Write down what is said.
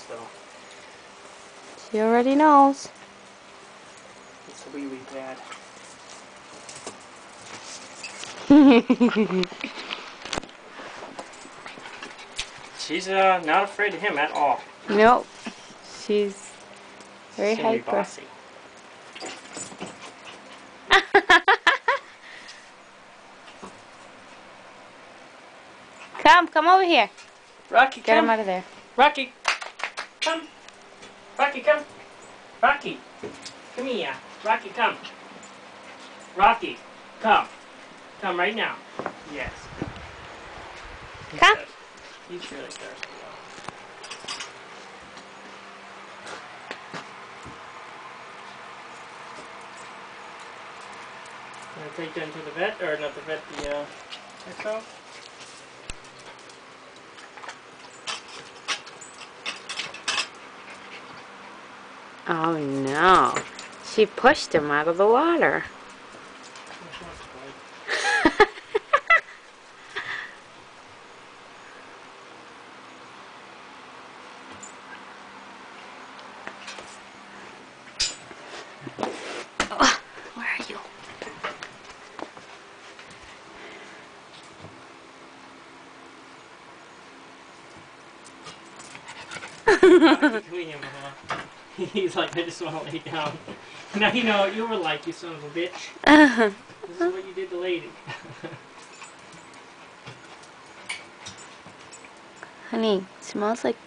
so. She already knows. It's a wee pad. She's not afraid of him at all. Nope. She's very She's gonna be hyper. bossy. Come over here. Rocky, Get come. him out of there. Rocky, come. Rocky, come. Rocky, come here. Rocky, come. Rocky, come. Come right now. Yes. Come. He's really thirsty. Gonna take them to the vet, or not the vet, the expo? Oh no. She pushed him out of the water. Oh, where are you? He's like, I just want to lay down. Now you know what you were like, you son of a bitch. This is what you did to lady. Honey, smells like